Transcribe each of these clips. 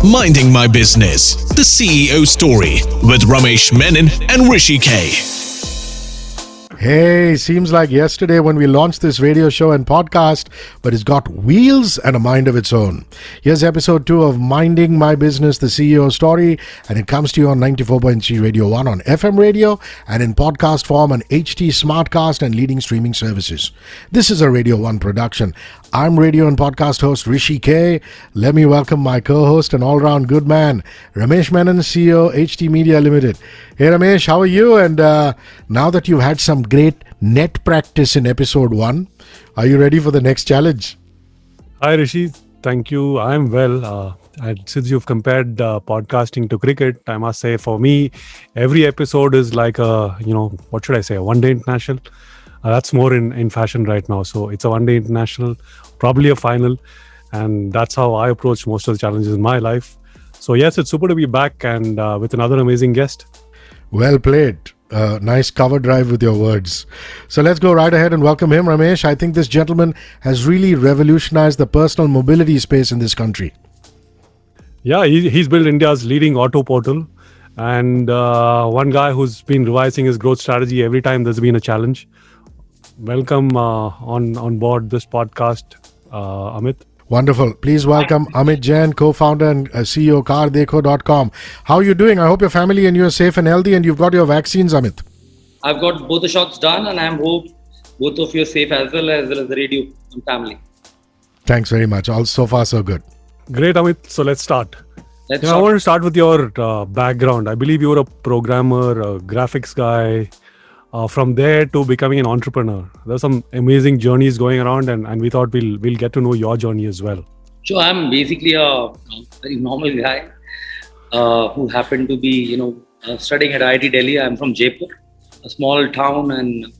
Minding My Business, the CEO story with Ramesh Menon and Hrishi K. Hey, seems like yesterday when we launched this radio show and podcast, but it's got wheels and a mind of its own. Here's episode 2 of Minding My Business, the CEO story, and it comes to you on 94.3 Radio 1 on FM radio and in podcast form on HT Smartcast and leading streaming services. This is a Radio 1 production. I'm radio and podcast host Hrishi K. Let me welcome my co-host and all-round good man, Ramesh Menon, CEO, HT Media Limited. Hey Ramesh, how are you? And now that you've had some great net practice in episode 1, are you ready for the next challenge? Hi Rishi, thank you. I'm well. And since you've compared podcasting to cricket, I must say for me, every episode is like a one-day international. That's more in fashion right now. So it's a one-day international, probably a final. And that's how I approach most of the challenges in my life. So yes, it's super to be back and with another amazing guest. Well played. Nice cover drive with your words. So let's go right ahead and welcome him, Ramesh. I think this gentleman has really revolutionized the personal mobility space in this country. Yeah, he's built India's leading auto portal. And one guy who's been revising his growth strategy every time there's been a challenge. Welcome on board this podcast, Amit. Wonderful. Please welcome Amit Jain, co-founder and CEO CarDekho.com. How are you doing? I hope your family and you are safe and healthy and you've got your vaccines, Amit. I've got both the shots done and I hope both of you are safe as well as the radio and family. Thanks very much. All so far so good. Great, Amit. So let's start. I want to start with your background. I believe you were a programmer, a graphics guy. From there to becoming an entrepreneur, there's some amazing journeys going around, and we thought we'll get to know your journey as well. So I'm basically a very normal guy who happened to be, studying at IIT Delhi. I'm from Jaipur, a small town, and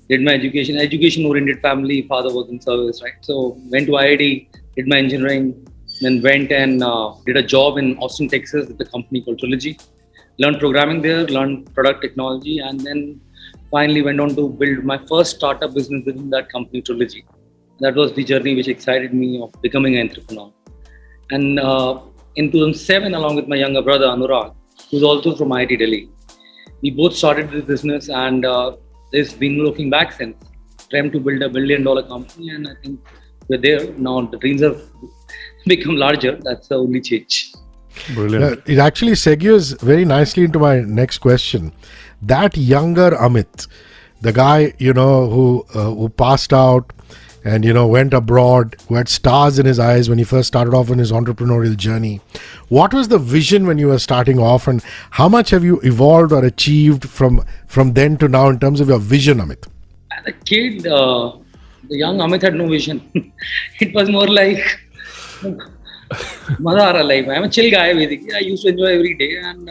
did my education-oriented family. Father was in service, right? So went to IIT, did my engineering, then went and did a job in Austin, Texas with a company called Trilogy. Learned programming there, learned product technology, and then finally went on to build my first startup business within that company, Trilogy. That was the journey which excited me of becoming an entrepreneur. And in 2007, along with my younger brother, Anurag, who's also from IIT Delhi, we both started this business and there's been looking back since. Dreamt to build $1 billion company, and I think we're there. Now the dreams have become larger. That's the only change. Brilliant. It actually segues very nicely into my next question. That younger Amit, the guy, who passed out and, went abroad, who had stars in his eyes when he first started off on his entrepreneurial journey. What was the vision when you were starting off, and how much have you evolved or achieved from then to now in terms of your vision, Amit? As a kid, the young Amit had no vision. It was more like... life. I'm a chill guy basically. I used to enjoy every day and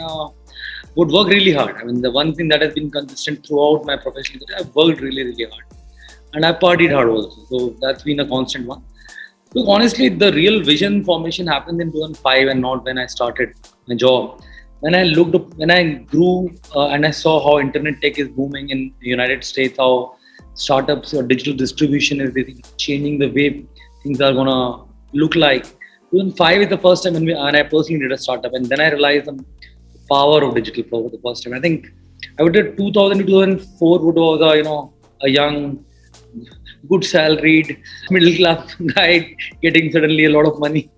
would work really hard. I mean, the one thing that has been consistent throughout my professional career, I've worked really, really hard. And I partied hard also. So that's been a constant one. Look, honestly, the real vision formation happened in 2005 and not when I started my job. When I grew and I saw how internet tech is booming in the United States, how startups or digital distribution is changing the way things are going to look like. 2005 is the first time when I personally did a startup, and then I realized the power of digital for the first time. I think I would have 2000 to 2004 was a young, good salaried, middle class guy getting suddenly a lot of money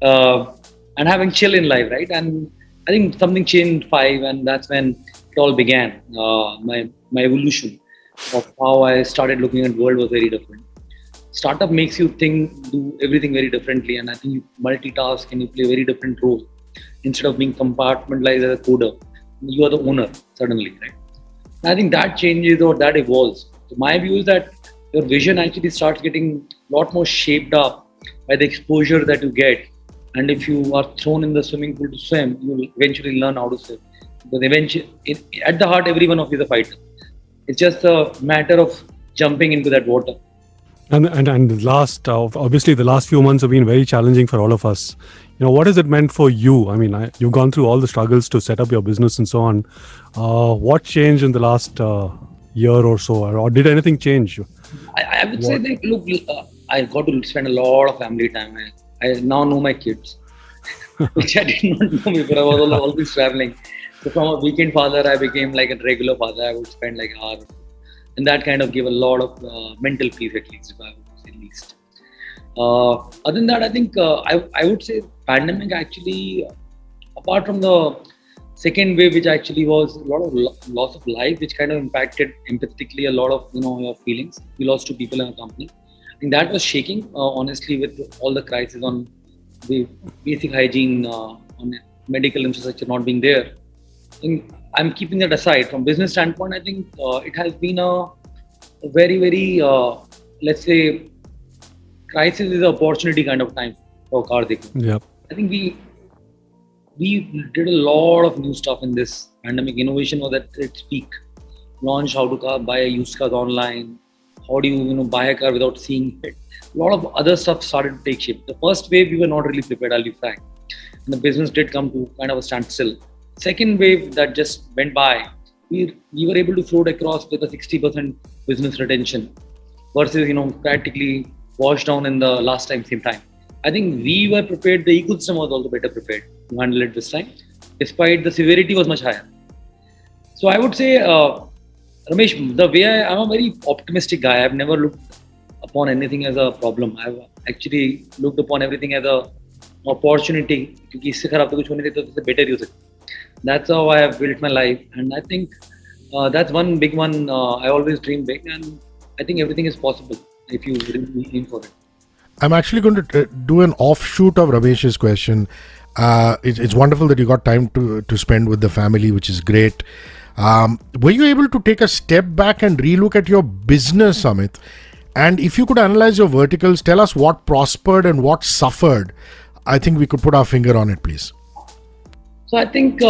and having chill in life, right? And I think something changed in 5, and that's when it all began. My evolution of how I started looking at the world was very different. Startup makes you do everything very differently, and I think you multitask and you play a very different role. Instead of being compartmentalized as a coder, you are the owner suddenly, right? And I think that changes or that evolves. So my view is that your vision actually starts getting a lot more shaped up by the exposure that you get. And if you are thrown in the swimming pool to swim, you will eventually learn how to swim. Because eventually, at the heart, every one of you is a fighter. It's just a matter of jumping into that water. And obviously the last few months have been very challenging for all of us. What has it meant for you? I mean, you've gone through all the struggles to set up your business and so on. What changed in the last year or so, or did anything change? I would say that, look, I got to spend a lot of family time. I now know my kids. which I did not know before. I was always traveling. So from a weekend father, I became like a regular father. I would spend like hours, and that kind of gave a lot of mental peace, at least, if I would say least. Other than that, I think I would say pandemic actually, apart from the second wave, which actually was a lot of loss of life, which kind of impacted empathetically a lot of your feelings. We lost two people in our company. I think that was shaking, honestly, with all the crisis on the basic hygiene, on medical infrastructure not being there. I think I'm keeping that aside. From business standpoint, I think it has been a very, very, let's say, crisis is an opportunity kind of time for CarDekho. Yep. I think we did a lot of new stuff in this pandemic. Innovation was at its peak. Launch how to buy a used car online. How do you buy a car without seeing it? A lot of other stuff started to take shape. The first wave we were not really prepared, I'll be frank. And the business did come to kind of a standstill. Second wave that just went by, we were able to float across with a 60% business retention versus practically washed down in the last time, same time. I think we were prepared. The ecosystem was also better prepared to handle it this time, despite the severity was much higher. So I would say, Ramesh, the way I'm a very optimistic guy. I've never looked upon anything as a problem. I've actually looked upon everything as a opportunity. क्योंकि इससे खराब तो कुछ होने देता तो इससे better ही हो सकता. That's how I have built my life, and I think that's one big one. I always dream big, and I think everything is possible if you really aim for it. I'm actually going to do an offshoot of Ramesh's question. It's wonderful that you got time to spend with the family, which is great. Were you able to take a step back and relook at your business, Amit? And if you could analyze your verticals, tell us what prospered and what suffered. I think we could put our finger on it, please. So I think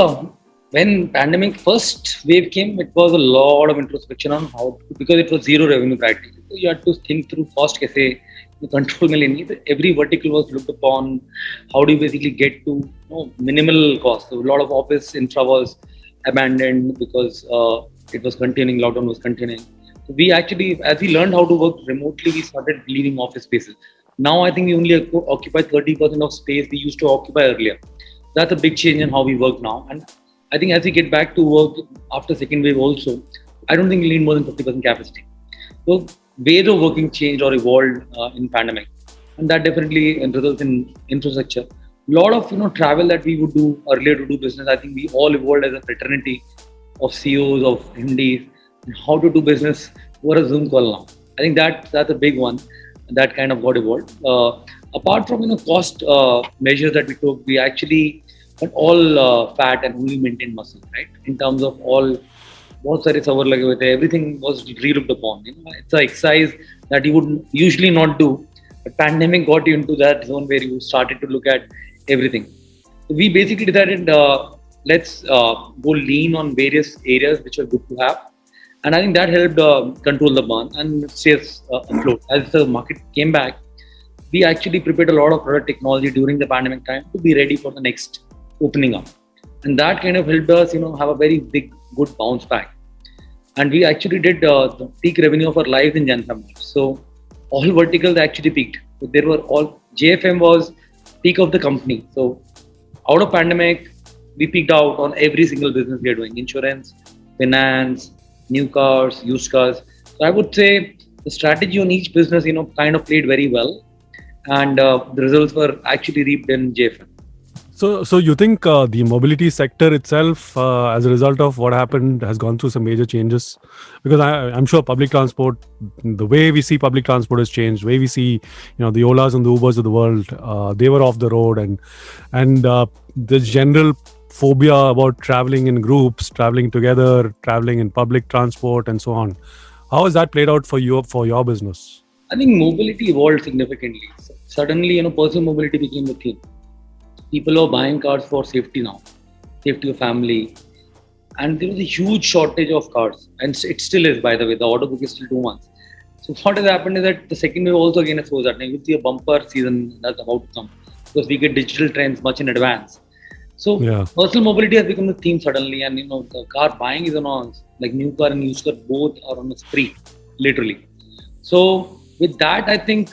when pandemic first wave came, it was a lot of introspection on how, because it was zero revenue practically. So you had to think through cost kaise control mein leni hai. Every vertical was looked upon. How do you basically get to minimal cost? So a lot of office infra was abandoned because it was containing, lockdown was containing. So we actually, as we learned how to work remotely, we started leaving office spaces. Now I think we only occupy 30% of space we used to occupy earlier. That's a big change in how we work now. And I think as we get back to work after second wave also, I don't think we need more than 50% capacity. So ways of working changed or evolved in pandemic. And that definitely results in infrastructure. A lot of travel that we would do earlier to do business, I think we all evolved as a fraternity of CEOs, of MDs, how to do business over a Zoom call now. I think that's a big one that kind of got evolved. Apart from cost measures that we took, we actually went all fat and only maintained muscle, right? In terms of all, everything was re-looked upon. It's an exercise that you would usually not do. The pandemic got you into that zone where you started to look at everything. So we basically decided let's go lean on various areas which are good to have. And I think that helped control the burn and stay afloat. As the market came back, we actually prepared a lot of product technology during the pandemic time to be ready for the next opening up. And that kind of helped us, have a very big, good bounce back. And we actually did the peak revenue of our lives in January. So all verticals actually peaked. So there were JFM was peak of the company. So out of pandemic, we peaked out on every single business we are doing: insurance, finance, new cars, used cars. So I would say the strategy on each business, kind of played very well, and the results were actually reaped in JFM. So you think the mobility sector itself, as a result of what happened, has gone through some major changes? Because I'm sure public transport, the way we see public transport has changed. The way we see, the Olas and the Ubers of the world, they were off the road, and the general phobia about traveling in groups, traveling together, traveling in public transport, and so on. How has that played out for you, for your business? I think mobility evolved significantly. Suddenly, personal mobility became the theme. People are buying cars for safety now, safety of family. And there was a huge shortage of cars. And it still is, by the way. The order book is still 2 months. So what has happened is that the second wave also again exposed that. Now you see a bumper season that's about to come, because we get digital trends much in advance. So personal mobility has become the theme suddenly. And, the car buying is on, like new car and used car, both are on a spree, literally. So with that, I think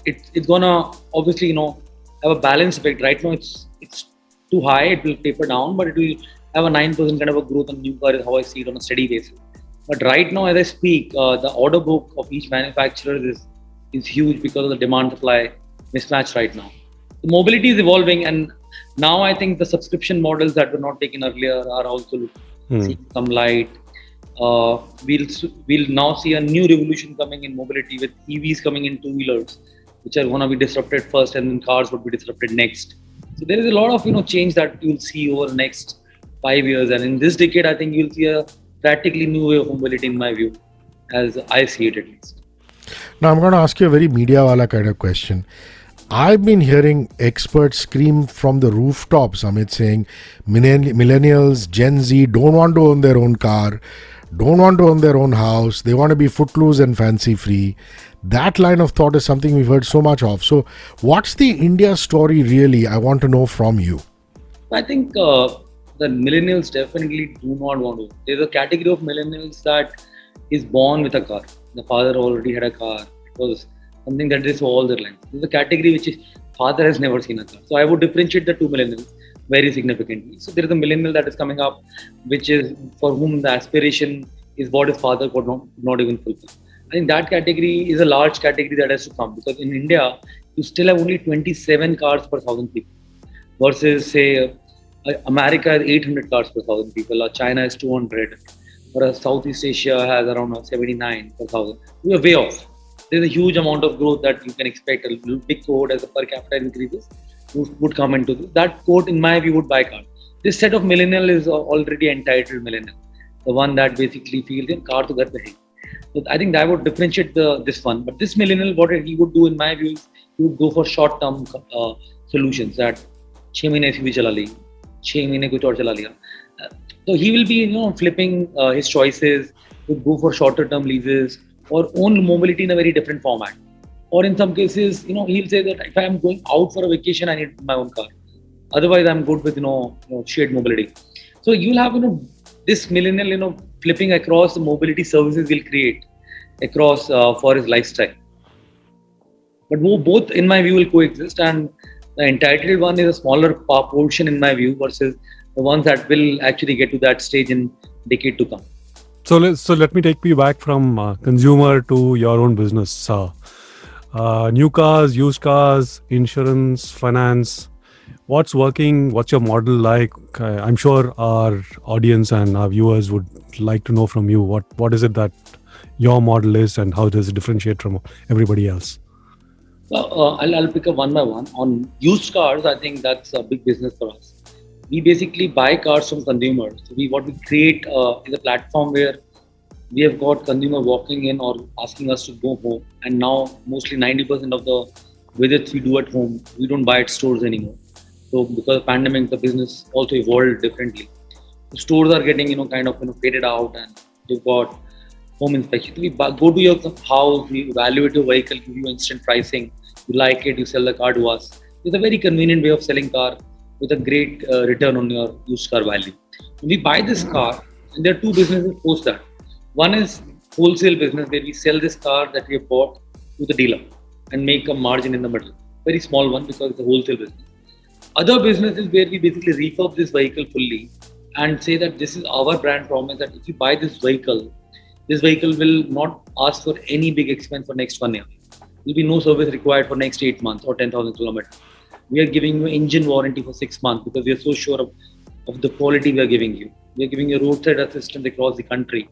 it's going to obviously, have a balance effect. Right now, it's too high, it will taper down, but it will have a 9% kind of a growth on new car is how I see it on a steady basis. But right now, as I speak, the order book of each manufacturer is huge because of the demand supply mismatch right now. The mobility is evolving, and now I think the subscription models that were not taken earlier are also seeing some light. We'll now see a new revolution coming in mobility with EVs coming in two-wheelers, which are going to be disrupted first, and then cars would be disrupted next. So there is a lot of change that you'll see over the next 5 years, and in this decade, I think you'll see a practically new way of mobility, in my view, as I see it at least. Now I'm going to ask you a very media wala kind of question. I've been hearing experts scream from the rooftops, Amit, saying millennials, Gen Z don't want to own their own car, don't want to own their own house, they want to be footloose and fancy free. That line of thought is something we've heard so much of. So what's the India story really? I want to know from you. I think the millennials definitely do not want to. There's a category of millennials that is born with a car. The father already had a car. It was something that is all their life. There's a category which is father has never seen a car. So I would differentiate the two millennials very significantly. So there is a millennial that is coming up, which is for whom the aspiration is what his father could not even fulfill. I think that category is a large category that has to come, because in India, you still have only 27 cars per 1,000 people versus, say, America has 800 cars per 1,000 people, or China has 200, or Southeast Asia has around 79 per 1,000. We are way off. There's a huge amount of growth that you can expect. A big cohort as the per capita increases would come into this. That cohort, in my view, would buy cars. This set of millennial is already entitled millennial, the one that basically feels in car to get the hay. So I think that would differentiate this one. But this millennial, what he would do, in my view, is he would go for short-term solutions that 6 mahine SUV chala li, 6 mahine kuch aur chala liya. So he will be, flipping his choices, would go for shorter-term leases or own mobility in a very different format. Or in some cases, he'll say that if I'm going out for a vacation, I need my own car. Otherwise, I'm good with, shared mobility. So you'll have, this millennial, flipping across the mobility services will create across for his lifestyle. But both, in my view, will coexist, and the entitled one is a smaller portion, in my view, versus the ones that will actually get to that stage in decade to come. So let me take you back from consumer to your own business. New cars, used cars, insurance, finance. What's working? What's your model like? I'm sure our audience and our viewers would like to know from you what is it that your model is, and how does it differentiate from everybody else? Well, I'll pick up one by one. On used cars, I think that's a big business for us. We basically buy cars from consumers. So what we create is a platform where we have got consumer walking in or asking us to go home. And now mostly 90% of the visits we do at home, we don't buy at stores anymore. So because of pandemic, the business also evolved differently. The stores are getting, faded out, and you've got home inspection. We go to your house, we evaluate your vehicle, give you instant pricing. You like it, you sell the car to us. It's a very convenient way of selling car with a great return on your used car value. When we buy this car, and there are two businesses post that. One is wholesale business, where we sell this car that we have bought to the dealer and make a margin in the middle. Very small one, because it's a wholesale business. Other business is where we basically refurb this vehicle fully and say that this is our brand promise, that if you buy this vehicle will not ask for any big expense for next 1 year. There will be no service required for next 8 months or 10,000 kilometers. We are giving you engine warranty for 6 months because we are so sure of the quality we are giving you. We are giving you roadside assistance across the country.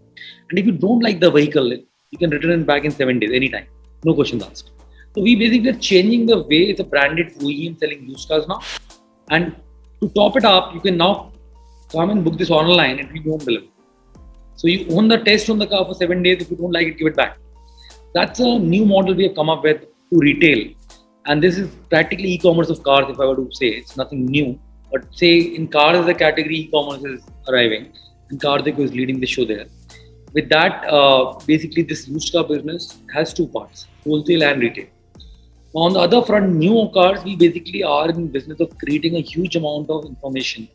And if you don't like the vehicle, you can return it back in 7 days, anytime. No questions asked. So we basically are changing the way it's a branded OEM selling used cars now. And to top it up, you can now come and book this online and we home delivery. So you own the test on the car for 7 days. If you don't like it, give it back. That's a new model we have come up with to retail. And this is practically e-commerce of cars, if I were to say. It's nothing new. But say in cars as a category, e-commerce is arriving. And CarDekho is leading the show there. With that, basically this used car business has two parts, wholesale and retail. On the other front, new cars, we basically are in business of creating a huge amount of information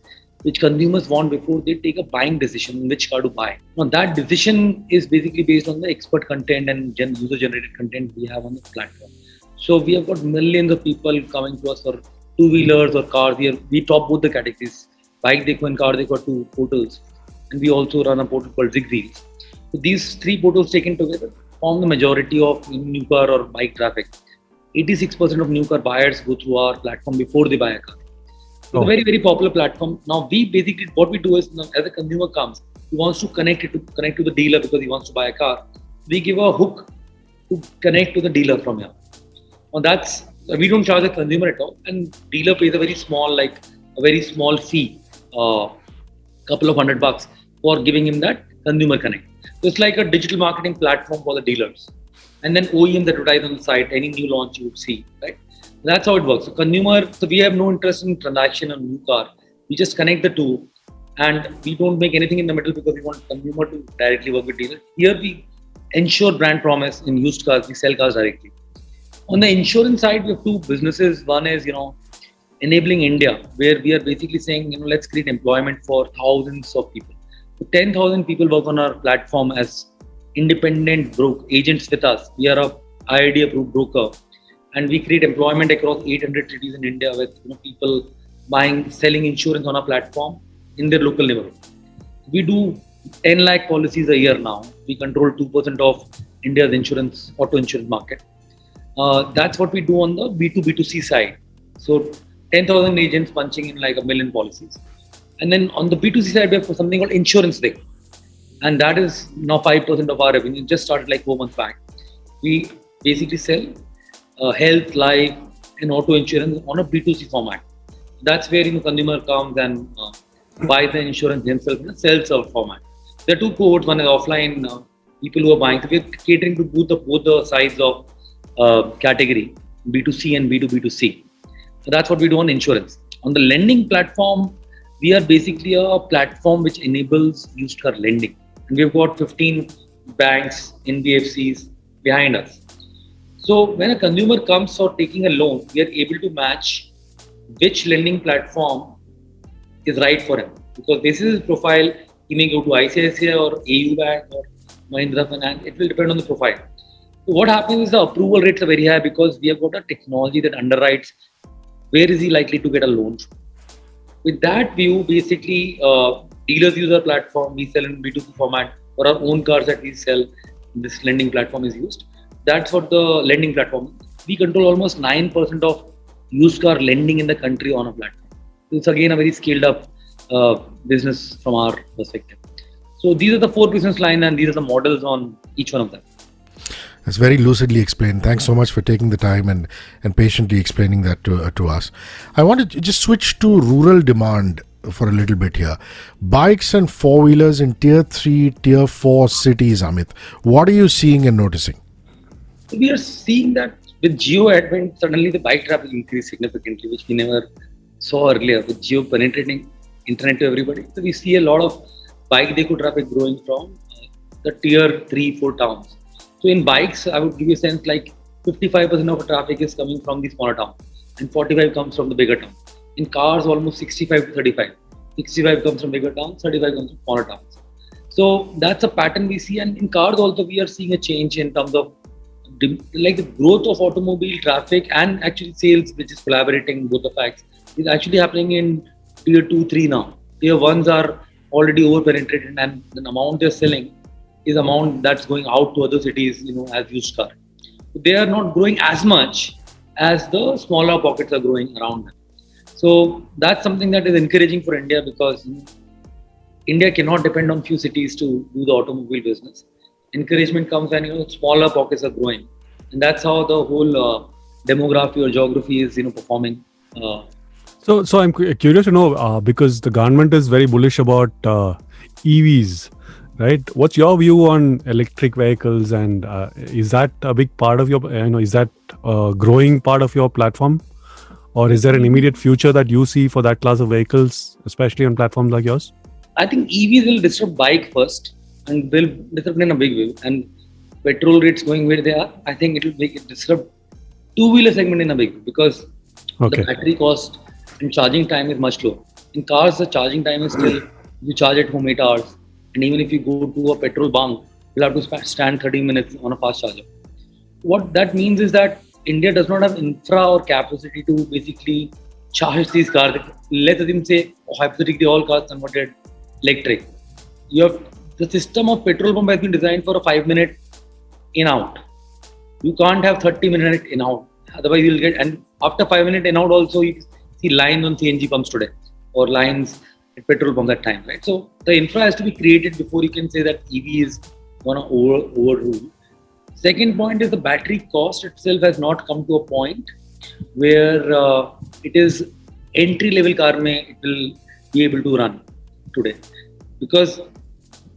which consumers want before they take a buying decision on which car to buy. Now that decision is basically based on the expert content and user-generated content we have on the platform. So we have got millions of people coming to us for two-wheelers or cars. We top both the categories. Dekho and CarDekho are two portals, and we also run a portal called ZigWheels. So these three portals taken together form the majority of new car or bike traffic. 86% of new car buyers go through our platform before they buy a car. It's a very, very popular platform. Now, what we do is, as a consumer comes, he wants to connect to the dealer because he wants to buy a car. We give a hook to connect to the dealer from here. Now we don't charge the consumer at all, and dealer pays a very small fee, couple of $100 for giving him that consumer connect. So it's like a digital marketing platform for the dealers, and then OEMs advertise on the site any new launch you would see, right? That's how it works. So we have no interest in transaction on new car. We just connect the two, and we don't make anything in the middle because we want consumer to directly work with dealer. Here we ensure brand promise in used cars. We sell cars directly. On the insurance side, we have two businesses. One is, enabling India, where we are basically saying, let's create employment for thousands of people. So 10,000 people work on our platform as independent agents with us. We are a IID approved broker, and we create employment across 800 cities in India with people selling insurance on our platform in their local neighborhood. We do 10 lakh policies a year now. We control 2% of India's auto insurance market. That's what we do on the B2B2C side. So 10,000 agents punching in like 1 million policies. And then on the B2C side, we have something called Insurance Dekho. And that is now 5% of our revenue. It just started like 4 months back. We basically sell health, life, and auto insurance on a B2C format. That's where consumer comes and buys the insurance themselves in a self-serve format. There are two cohorts. One is offline people who are buying. So we're catering to both the sides of category, B2C and B2B2C. So that's what we do on insurance. On the lending platform, we are basically a platform which enables used car lending. And we've got 15 banks, NBFCs behind us. So when a consumer comes for taking a loan, we are able to match which lending platform is right for him. Because this is his profile, he may go to ICICI or AU Bank or Mahindra Finance. It will depend on the profile. So what happens is the approval rates are very high because we have got a technology that underwrites where is he likely to get a loan. With that view, basically, dealers use our platform. We sell in B2C format. For our own cars that we sell, this lending platform is used. That's what the lending platform is. We control almost 9% of used car lending in the country on a platform. It's again a very scaled up business from our perspective. So these are the 4 business lines and these are the models on each one of them. That's very lucidly explained. Thanks so much for taking the time and patiently explaining that to us. I want to just switch to rural demand for a little bit here. Bikes and four-wheelers in tier 3, tier 4 cities, Amit. What are you seeing and noticing? We are seeing that with Jio advent, suddenly the bike traffic increased significantly, which we never saw earlier. With Jio penetrating internet to everybody, so we see a lot of Dekho traffic growing from the tier 3, 4 towns. So in bikes, I would give you a sense like 55% of the traffic is coming from the smaller towns and 45 comes from the bigger towns. In cars, almost 65 to 35. 65 comes from bigger towns, 35 comes from smaller towns. So that's a pattern we see. And in cars also, we are seeing a change in terms of like the growth of automobile traffic and actually sales, which is collaborating both the facts, is actually happening in tier 2, 3 now. Tier 1s are already over penetrated and the amount they're selling is amount that's going out to other cities, as used car. They are not growing as much as the smaller pockets are growing around them. So that's something that is encouraging for India because India cannot depend on few cities to do the automobile business. Encouragement comes when smaller pockets are growing, and that's how the whole demography or geography is performing. So I'm curious to know because the government is very bullish about EVs. Right. What's your view on electric vehicles, and is that a big part of your? Is that a growing part of your platform, or is there an immediate future that you see for that class of vehicles, especially on platforms like yours? I think EVs will disrupt bike first, and will disrupt in a big way. And petrol rates going where they are, I think it will disrupt two-wheeler segment in a big way because the battery cost and charging time is much lower. In cars, the charging time is still you charge at home 8 hours. And even if you go to a petrol bunk, you'll have to stand 30 minutes on a fast charger. What that means is that India does not have infra or capacity to basically charge these cars. Let's assume, say, hypothetically, all cars converted electric. You have the system of petrol pump has been designed for a 5-minute in out. You can't have 30-minute in out. Otherwise, you'll get, and after 5-minute in out, also you see lines on CNG pumps today or lines at petrol pump that time, right? So the infra has to be created before you can say that EV is gonna overrule. Second point is the battery cost itself has not come to a point where it is entry level car it will be able to run today, because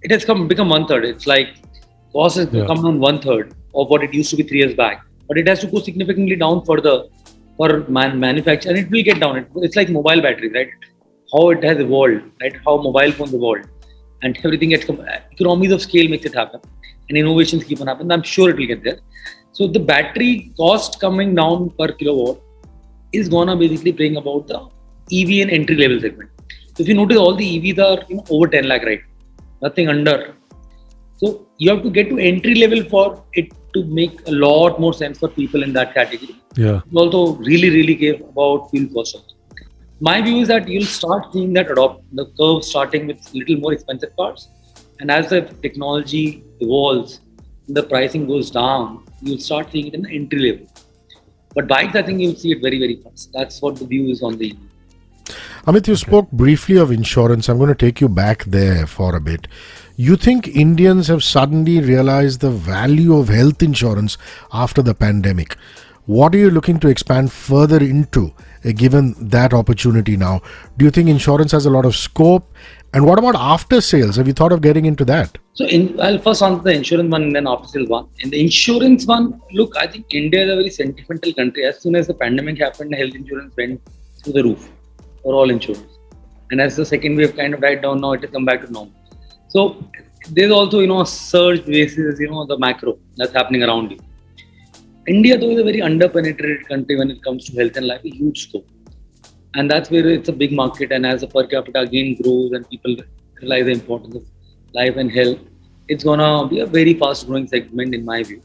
it has become 1/3. It's like cost has come down 1/3 of what it used to be 3 years back, but it has to go significantly down further for manufacture, and it will get down. It's like mobile batteries, right? How it has evolved, right? How mobile phones evolved, and everything gets economies of scale makes it happen, and innovations keep on happening. I'm sure it will get there. So the battery cost coming down per kilowatt is gonna basically bring about the EV and entry level segment. So if you notice, all the EVs are over 10 lakh, right? Nothing under. So you have to get to entry level for it to make a lot more sense for people in that category. Yeah. You also really care about fuel cost also. My view is that you'll start seeing that adopt the curve starting with little more expensive cars, and as the technology evolves, the pricing goes down, you'll start seeing it in the entry level. But bikes, I think you'll see it very fast. That's what the view is on the EV. Amit, you spoke briefly of insurance. I'm going to take you back there for a bit. You think Indians have suddenly realized the value of health insurance after the pandemic? What are you looking to expand further into, given that opportunity now? Do you think insurance has a lot of scope? And what about after sales? Have you thought of getting into that? So I'll first answer the insurance one and then after sales one. In the insurance one, look, I think India is a very sentimental country. As soon as the pandemic happened, health insurance went through the roof for all insurance. And as the second wave kind of died down, now it has come back to normal. So there's also, a surge basis, the macro that's happening around you. India, though, is a very under-penetrated country when it comes to health and life, a huge scope. And that's where it's a big market. And as the per capita again grows and people realize the importance of life and health, it's going to be a very fast-growing segment in my view.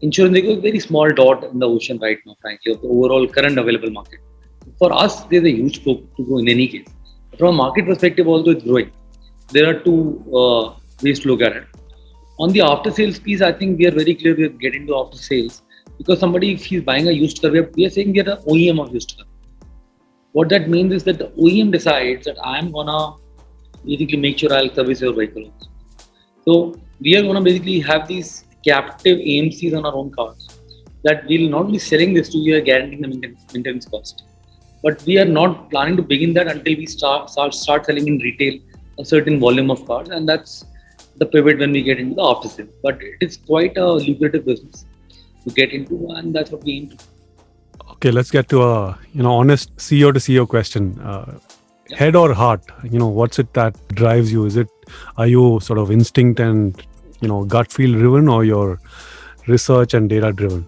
Insurance is a very small dot in the ocean right now, frankly, of the overall current available market. For us, there's a huge scope to grow in any case. From a market perspective, although it's growing, there are two ways to look at it. On the after-sales piece, I think we are very clear we are getting to after-sales. Because somebody, if he's buying a used car, we are saying we are the OEM of used car. What that means is that the OEM decides that I'm gonna basically make sure I'll service your vehicle. So we are gonna basically have these captive AMCs on our own cars that we'll not be selling this to you, guaranteeing the maintenance cost. But we are not planning to begin that until we start selling in retail a certain volume of cars, and that's the pivot when we get into the after sale. But it is quite a lucrative business to get into, and that's what we aim to. Okay, let's get to a honest CEO to CEO question. Head or heart? What's it that drives you? Are you sort of instinct and gut feel driven, or your research and data driven?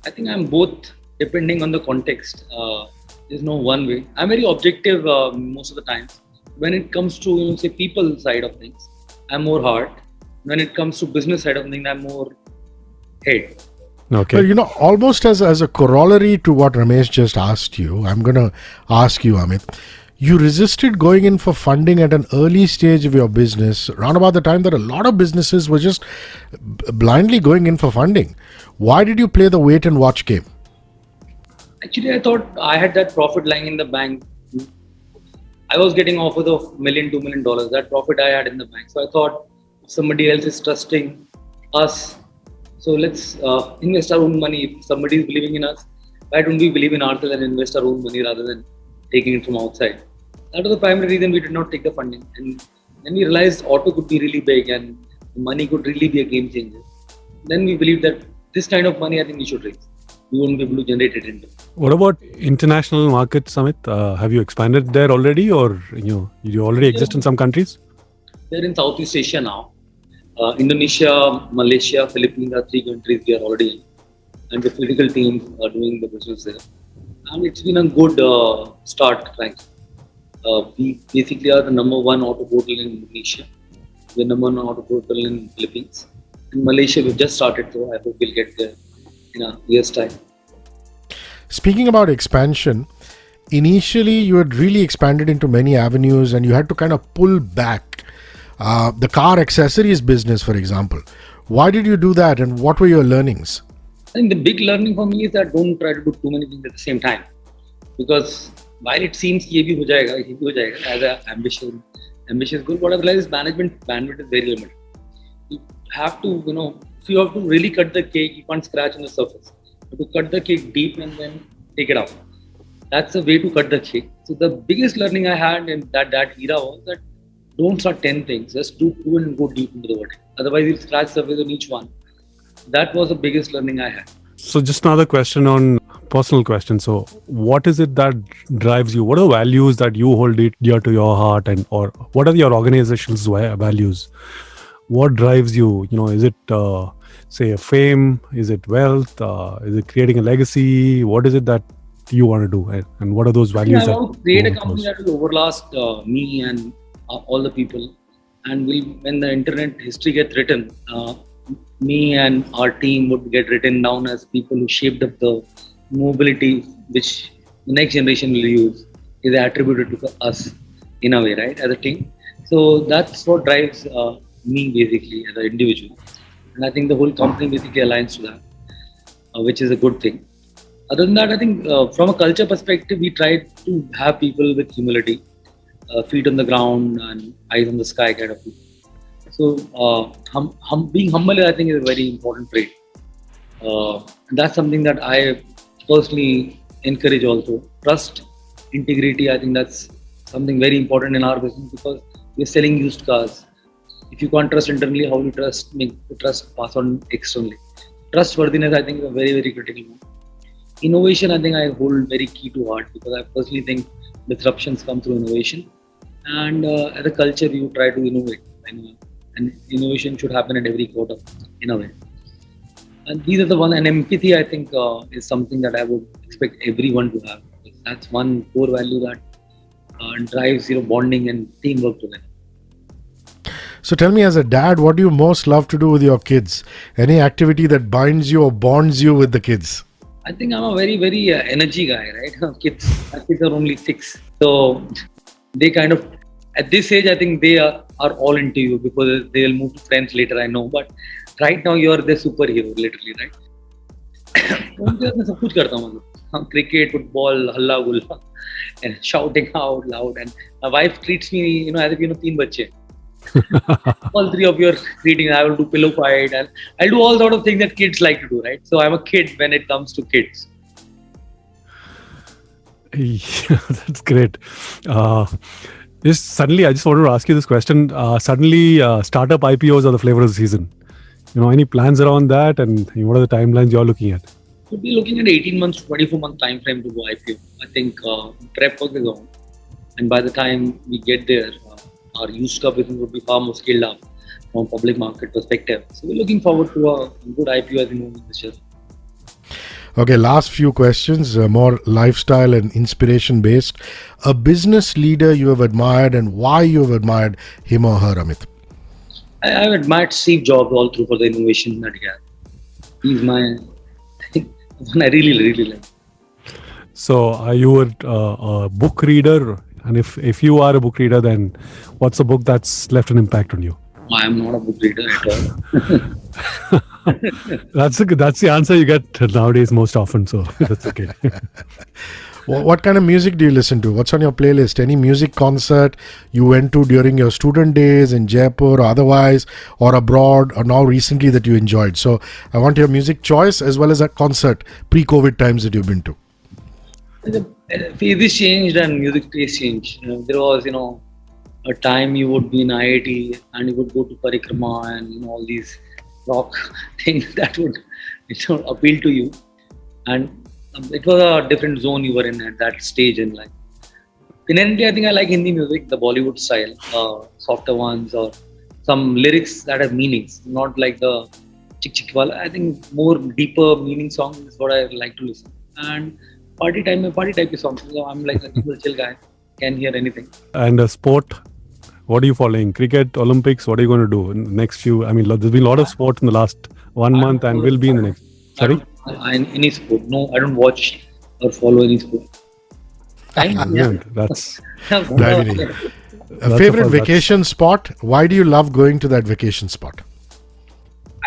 I think I'm both, depending on the context. There's no one way. I'm very objective most of the time. When it comes to say people side of things, I'm more heart. When it comes to business side of things, I'm more head. Okay. Well, almost as a corollary to what Ramesh just asked you, I'm going to ask you, Amit. You resisted going in for funding at an early stage of your business, around about the time that a lot of businesses were just blindly going in for funding. Why did you play the wait and watch game? Actually, I thought I had that profit lying in the bank. I was getting offers of $1 million, $2 million. That profit I had in the bank. So I thought if somebody else is trusting us, so let's invest our own money. If somebody is believing in us, why don't we believe in ourselves and invest our own money rather than taking it from outside? That was the primary reason we did not take the funding. And then we realized auto could be really big and money could really be a game changer. Then we believed that this kind of money, I think we should raise. We won't be able to generate it into. What about international markets, Amit? Have you expanded there already, or you already exist in some countries? They're in Southeast Asia now. Indonesia, Malaysia, Philippines are 3 countries we are already in. And the physical teams are doing the business there. And it's been a good start, frankly. We basically are the number 1 auto portal in Indonesia. We're number 1 auto portal in Philippines. In Malaysia, we've just started, so I hope we'll get there in a year's time. Speaking about expansion, initially you had really expanded into many avenues and you had to kind of pull back the car accessories business, for example. Why did you do that and what were your learnings? I think the big learning for me is that don't try to do too many things at the same time. Because while it seems ye bhi ho jayega, as an ambitious goal, what I've realized is management bandwidth is very limited. You have to, if you have to really cut the cake, you can't scratch on the surface. You have to cut the cake deep and then take it out. That's the way to cut the cake. So the biggest learning I had in that era was that don't start 10 things, just do 2 and go deep into the water. Otherwise, you'll scratch surface on each one. That was the biggest learning I had. So just another question on personal question. So what is it that drives you? What are the values that you hold it dear to your heart, and or what are your organization's values? What drives you? Is it say fame? Is it wealth? Is it creating a legacy? What is it that you want to do, and what are those values? I want to create a company that will overlast me and all the people. And when the internet history gets written, me and our team would get written down as people who shaped up the mobility which the next generation will use, is attributed to us in a way, right, as a team. So that's what drives me basically as an individual. And I think the whole company basically aligns to that, which is a good thing. Other than that, I think from a culture perspective, we try to have people with humility, feet on the ground and eyes on the sky kind of people. So being humble, I think, is a very important trait. That's something that I personally encourage also. Trust, integrity, I think that's something very important in our business because we're selling used cars. If you can't trust internally, how will you make the trust pass on externally? Trustworthiness, I think, is a very, very critical one. Innovation, I think I hold very key to heart because I personally think disruptions come through innovation. And as a culture, you try to innovate. And innovation should happen at every quarter, in a way. And these are the one. And empathy, I think, is something that I would expect everyone to have. That's one core value that drives bonding and teamwork together. So tell me, as a dad, what do you most love to do with your kids? Any activity that binds you or bonds you with the kids? I think I'm a very, very energy guy, right? My kids are only 6. So they kind of, at this age, I think they are all into you because they'll move to friends later, I know. But right now, you're the superhero, literally, right? मैं सब कुछ करता हूँ मतलब cricket, football, halla gulla, and shouting out loud. And my wife treats me, as if 3 बच्चे. All 3 of you are greeting. I will do pillow fight and I'll do all sort of things that kids like to do, right? So I'm a kid when it comes to kids. Yeah, that's great. Suddenly, I just wanted to ask you this question. Suddenly, startup IPOs are the flavor of the season. Any plans around that, and what are the timelines you're looking at? We'll be looking at 18 months, 24-month time frame to go IPO. I think prep work is on, and by the time we get there, our used car business would be far more scaled up from a public market perspective. So we're looking forward to a good IPO as we move in this year. Okay, last few questions, more lifestyle and inspiration based. A business leader you have admired and why you have admired him or her, Amit? I've admired Steve Jobs all through for the innovation that he had. He's one I really, really like. So are you a book reader? And if you are a book reader, then what's a book that's left an impact on you? I am not a book reader at all. That's the answer you get nowadays most often, so that's okay. What kind of music do you listen to? What's on your playlist? Any music concert you went to during your student days in Jaipur or otherwise, or abroad, or now recently that you enjoyed? So I want your music choice as well as a concert pre-COVID times that you've been to. Phases changed and music taste changed. There was, a time you would be in IIT and you would go to Parikrama and all these rock things that would appeal to you. And it was a different zone you were in at that stage in life. Inherently, I think I like Hindi music, the Bollywood style, softer ones or some lyrics that have meanings, not like the chik chik wala. I think more deeper meaning songs is what I like to listen. And party type of songs. So I'm like a chill guy, can hear anything. And a sport, what are you following? Cricket, Olympics, what are you going to do in the next few? I mean, there's been a lot of sports in the last 1 month and will be in the next. Sorry? Any sport. No, I don't watch or follow any sport. Time, yeah. Brilliant. That's Diving. A That's favorite a- vacation spot? Why do you love going to that vacation spot?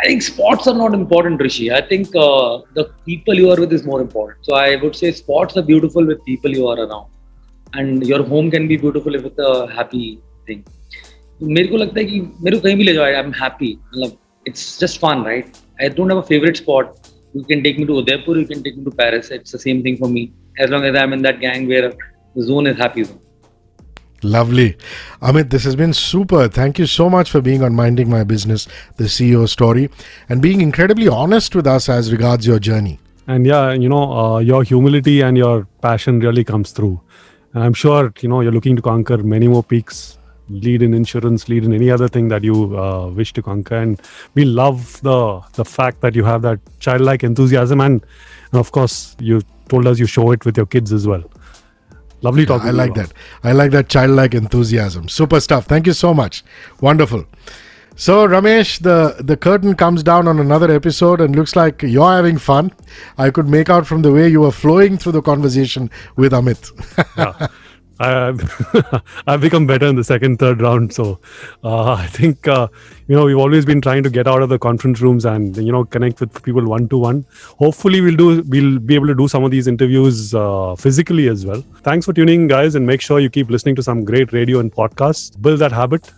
I think spots are not important, Rishi. I think the people you are with is more important. So I would say spots are beautiful with people you are around, and your home can be beautiful with a happy thing. मेरे को लगता है कि मेरे को कहीं भी ले जाओ, I'm happy. मतलब it's just fun, right? I don't have a favorite spot. You can take me to Udaipur, you can take me to Paris. It's the same thing for me. As long as I'm in that gang where the zone is happy zone. Lovely. Amit, this has been super. Thank you so much for being on Minding My Business, the CEO story, and being incredibly honest with us as regards your journey. And yeah, your humility and your passion really comes through. And I'm sure, you're looking to conquer many more peaks, lead in insurance, lead in any other thing that you wish to conquer. And we love the fact that you have that childlike enthusiasm. And of course, you told us you show it with your kids as well. Lovely talking I to like you. that. I like that childlike enthusiasm. Super stuff. Thank you so much. Wonderful. So, Ramesh, the curtain comes down on another episode and looks like you're having fun. I could make out from the way you were flowing through the conversation with Amit. Yeah. I've become better in the second, third round. So I think, we've always been trying to get out of the conference rooms and, connect with people one-to-one. Hopefully we'll be able to do some of these interviews physically as well. Thanks for tuning in, guys, and make sure you keep listening to some great radio and podcasts. Build that habit.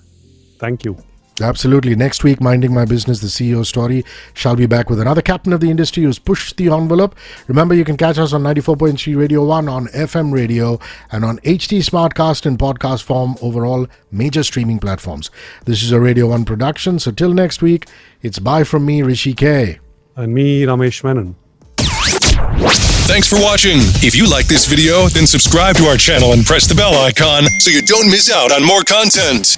Thank you. Absolutely. Next week, Minding My Business, the CEO story, shall be back with another captain of the industry who's pushed the envelope. Remember, you can catch us on 94.3 Radio 1, on FM radio, and on HD Smartcast in podcast form over all major streaming platforms. This is a Radio 1 production. So till next week, it's bye from me, Hrishi K. And me, Ramesh Menon. Thanks for watching. If you like this video, then subscribe to our channel and press the bell icon so you don't miss out on more content.